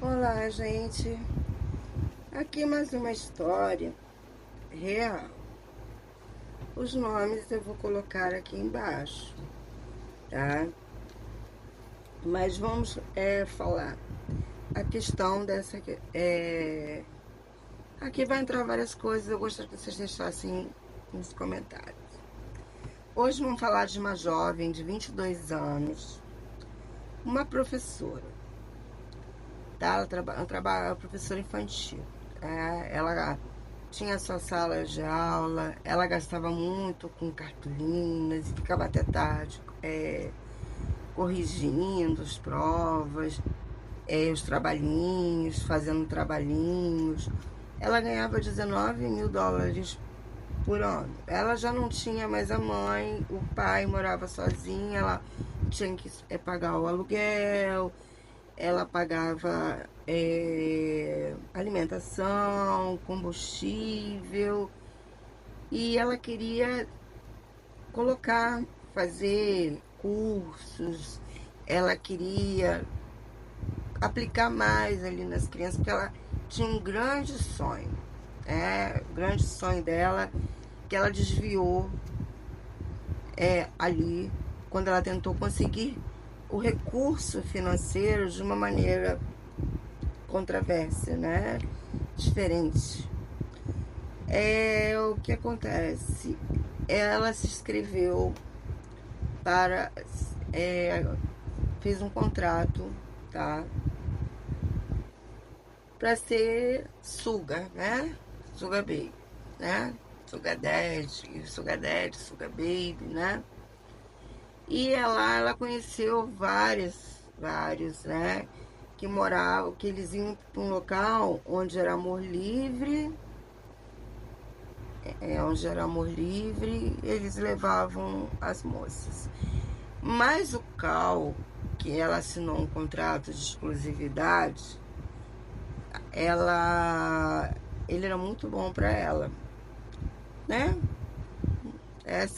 Olá, gente. Aqui mais uma história real. Os nomes eu vou colocar aqui embaixo, tá? Mas vamos falar a questão dessa. Aqui vai entrar várias coisas, eu gostaria que vocês deixassem nos comentários. Hoje vamos falar de uma jovem de 22 anos, uma professora, tá? Ela trabalha professora infantil. Ela tinha sua sala de aula, ela gastava muito com cartolinas e ficava até tarde corrigindo as provas, os trabalhinhos, fazendo trabalhinhos. Ela ganhava 19 mil dólares por ano. Ela já não tinha mais a mãe, o pai morava sozinha, ela tinha que pagar o aluguel, ela pagava alimentação, combustível, e ela queria fazer cursos, ela queria aplicar mais ali nas crianças, porque ela tinha um grande sonho, o grande sonho dela, que ela desviou ali, quando ela tentou conseguir o recurso financeiro de uma maneira controversa, né? Diferente. O que acontece? Ela se inscreveu para... fez um contrato, tá? Para ser suga, né? Suga baby, né? Suga daddy, suga baby, né? E ela conheceu vários, né? Que moravam, que eles iam para um local onde era amor livre, eles levavam as moças. Mas o Cal, que ela assinou um contrato de exclusividade, ele era muito bom para ela, né?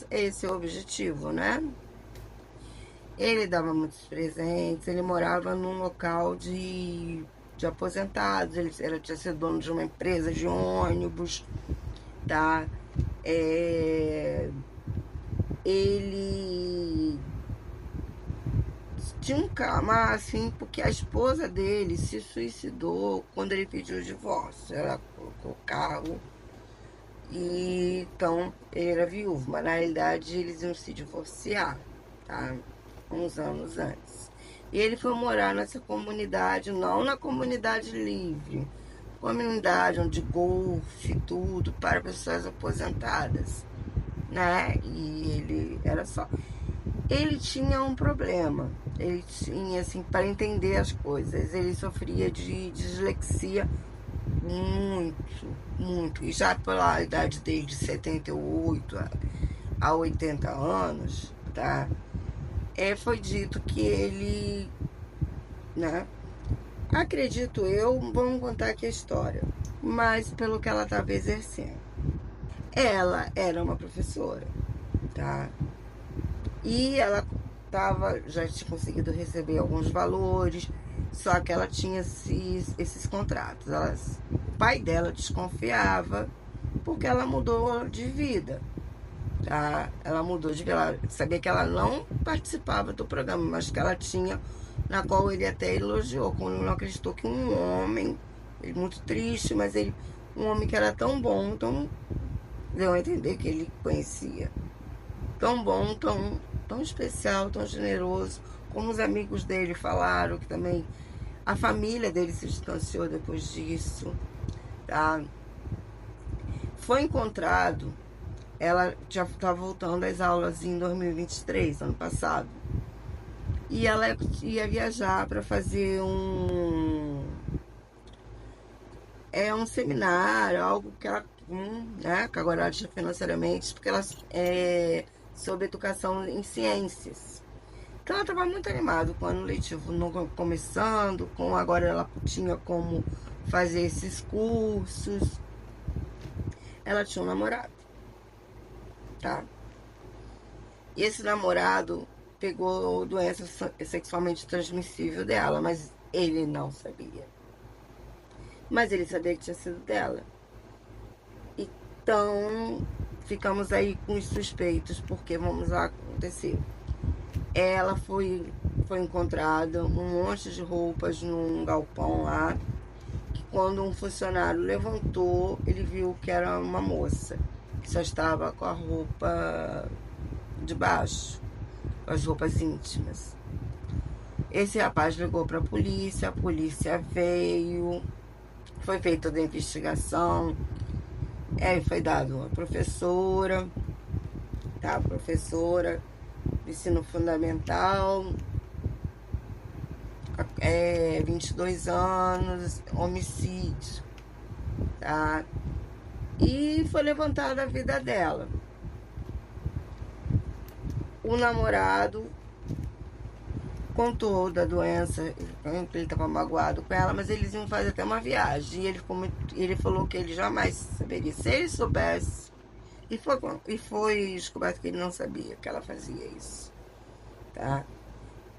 Esse é o objetivo, né? Ele dava muitos presentes, ele morava num local de aposentados, ele tinha sido dono de uma empresa de ônibus, tá? Ele tinha um karma, assim, porque a esposa dele se suicidou quando ele pediu o divórcio. Ela colocou o carro e então ele era viúvo, mas na realidade eles iam se divorciar, tá? Uns anos antes. E ele foi morar nessa comunidade, não na comunidade livre, comunidade onde golfe, tudo, para pessoas aposentadas, né? E ele era só... Ele tinha um problema, ele tinha, assim, para entender as coisas, ele sofria de dislexia muito, e já pela idade dele de 78 a 80 anos, tá? Foi dito que ele, né? Acredito eu, vamos contar aqui a história, mas pelo que ela estava exercendo. Ela era uma professora, tá? E ela já tinha conseguido receber alguns valores, só que ela tinha esses contratos. O pai dela desconfiava porque ela mudou de vida. Tá? Ela mudou de vida, ela sabia que ela não participava do programa, mas que ela tinha, na qual ele até elogiou, quando não acreditou que um homem, ele muito triste, mas um homem que era tão bom, deu a entender que ele conhecia, tão bom, tão especial, tão generoso, como os amigos dele falaram, que também a família dele se distanciou depois disso, tá? Foi encontrado, ela já estava voltando às aulas em 2023, ano passado, e ela ia viajar para fazer um seminário, algo que ela, né, que agora ela tinha financeiramente, porque ela sobre educação em ciências. Então ela estava muito animada com o ano letivo começando, agora ela tinha como fazer esses cursos. Ela tinha um namorado, tá? E esse namorado pegou doença sexualmente transmissível dela, mas ele não sabia. Mas ele sabia que tinha sido dela. Então, ficamos aí com os suspeitos, porque vamos lá, aconteceu. Ela foi encontrada um monte de roupas num galpão lá, que quando um funcionário levantou, ele viu que era uma moça, que só estava com a roupa de baixo, com as roupas íntimas. Esse rapaz ligou para a polícia veio, foi feita toda a investigação, foi dado uma professora, tá? Professora de ensino fundamental, 22 anos, homicídio, tá? E foi levantada a vida dela. O namorado contou da doença, ele estava magoado com ela, mas eles iam fazer até uma viagem. E ele falou que ele jamais saberia. Se ele soubesse, e foi descoberto que ele não sabia que ela fazia isso, tá?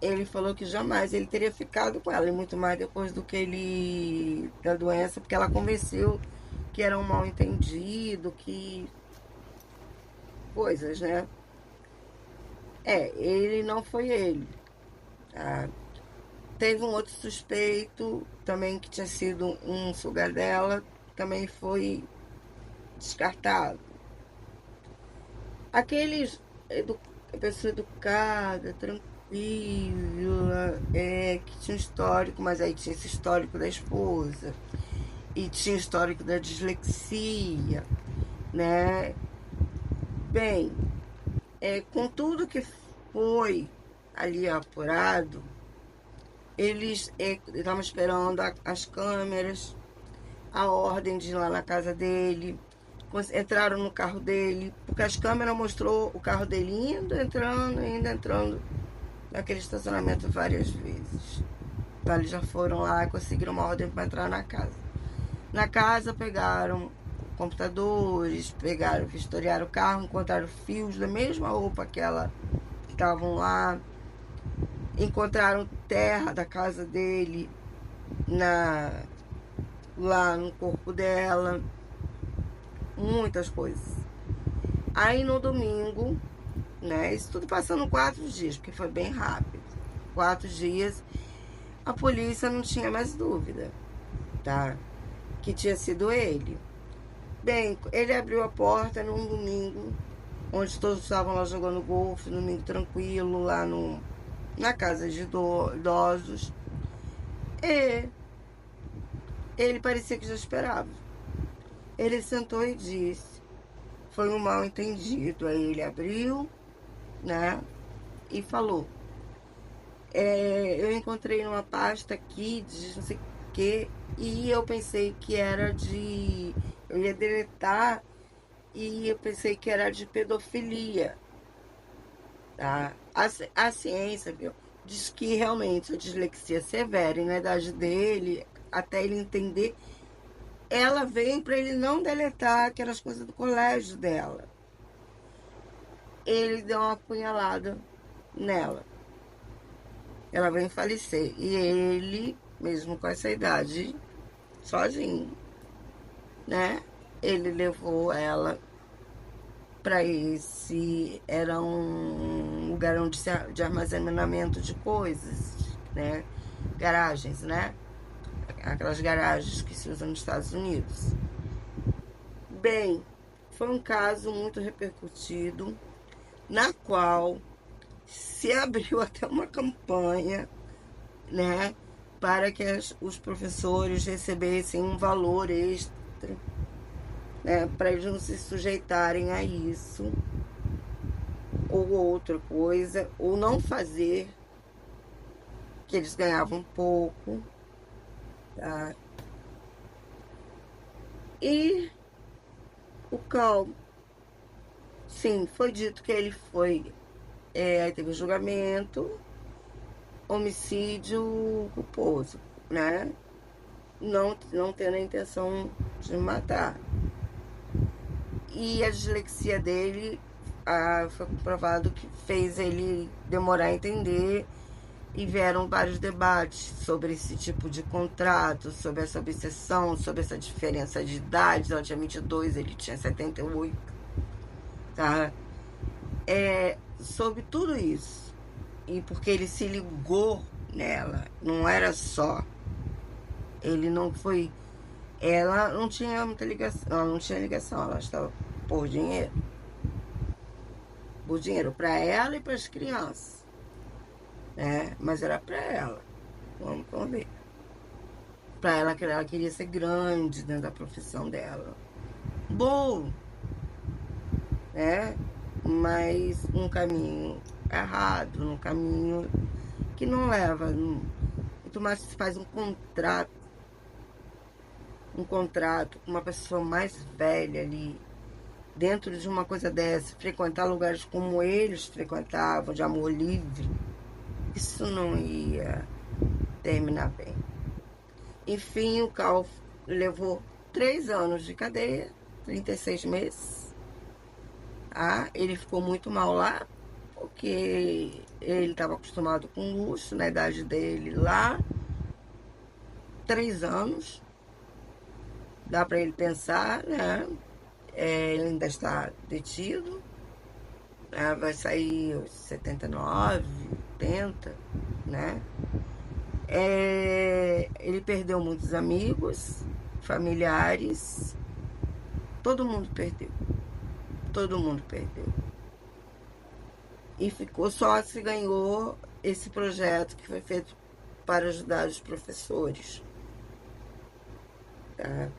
Ele falou que jamais ele teria ficado com ela, e muito mais depois da doença, porque ela convenceu que era um mal entendido, que coisas, né? Ele não foi ele. Tá? Teve um outro suspeito também que tinha sido um sugar dela, também foi descartado. Aqueles, pessoa educada, tranquila, que tinha um histórico, mas aí tinha esse histórico da esposa, e tinha histórico da dislexia, né? Bem, com tudo que foi ali apurado, eles estavam esperando as câmeras, a ordem de ir lá na casa dele, entraram no carro dele, porque as câmeras mostrou o carro dele indo, entrando naquele estacionamento várias vezes. Então eles já foram lá e conseguiram uma ordem para entrar na casa. Na casa pegaram computadores, vistoriaram o carro, encontraram fios da mesma roupa que estavam lá, encontraram terra da casa dele lá no corpo dela, muitas coisas. Aí no domingo, né, isso tudo passando 4 dias, porque foi bem rápido, 4 dias, a polícia não tinha mais dúvida, tá, que tinha sido ele. Bem, ele abriu a porta num domingo, onde todos estavam lá jogando golfe, no domingo tranquilo, lá na casa de idosos. E ele parecia que já esperava. Ele sentou e disse: foi um mal entendido. Aí ele abriu, né, e falou: eu encontrei numa pasta aqui de não sei o que, e eu pensei que era eu ia deletar, e eu pensei que era de pedofilia, tá? A ciência, viu, diz que realmente a dislexia severa, e na idade dele, até ele entender, ela vem para ele não deletar aquelas coisas do colégio dela. Ele deu uma apunhalada nela. Ela veio falecer. E ele, mesmo com essa idade, sozinho, né? Ele levou ela para era um lugar de armazenamento de coisas, né? Garagens, né? Aquelas garagens que se usam nos Estados Unidos. Bem, foi um caso muito repercutido, na qual se abriu até uma campanha, né, para que os professores recebessem um valor extra, né, para eles não se sujeitarem a isso, ou outra coisa, ou não fazer, que eles ganhavam pouco, tá? E o cão, sim, foi dito que ele foi, aí teve o julgamento, homicídio culposo, né? Não tendo a intenção de matar. E a dislexia dele, foi comprovado que fez ele demorar a entender, E vieram vários debates sobre esse tipo de contrato, sobre essa obsessão, sobre essa diferença de idade. Ela tinha 22, ele tinha 78, tá? Sobre tudo isso. E porque ele se ligou nela, não era só. Ele não foi. Ela não tinha muita ligação, ela não tinha ligação, ela estava por dinheiro. Por dinheiro para ela e para as crianças. Né? Mas era para ela. Vamos ver. Para ela, que ela queria ser grande dentro da profissão dela. Bom, né? Mas um caminho errado, um caminho que não leva. Muito mais se faz um contrato com uma pessoa mais velha ali, dentro de uma coisa dessa, frequentar lugares como eles frequentavam, de amor livre, isso não ia terminar bem. Enfim, o Cal levou 3 anos de cadeia, 36 meses. Ele ficou muito mal lá, porque ele estava acostumado com luxo na idade dele lá. 3 anos. Dá para ele pensar, né? Ele ainda está detido, né? Vai sair aos 79, 80, né? Ele perdeu muitos amigos, familiares, todo mundo perdeu. Todo mundo perdeu. E ficou só se ganhou esse projeto que foi feito para ajudar os professores. Tá?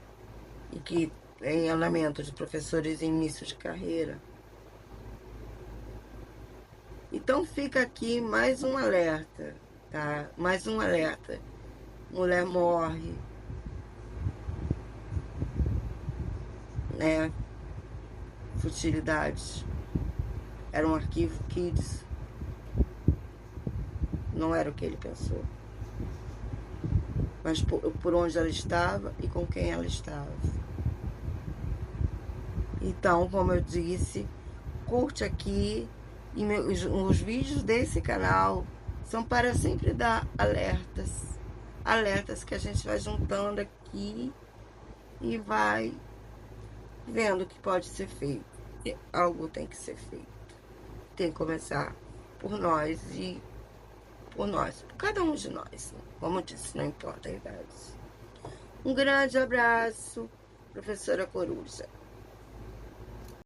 E que em andamento de professores em início de carreira. Então fica aqui mais um alerta, tá? Mais um alerta. Mulher morre, né? Futilidades. Era um arquivo Kids. Não era o que ele pensou. Mas por onde ela estava e com quem ela estava. Então, como eu disse, curte aqui. E os vídeos desse canal são para sempre dar alertas. Alertas que a gente vai juntando aqui e vai vendo o que pode ser feito. E algo tem que ser feito. Tem que começar por nós e por nós. Por cada um de nós. Como eu disse, não importa a idade. Um grande abraço, professora Coruja.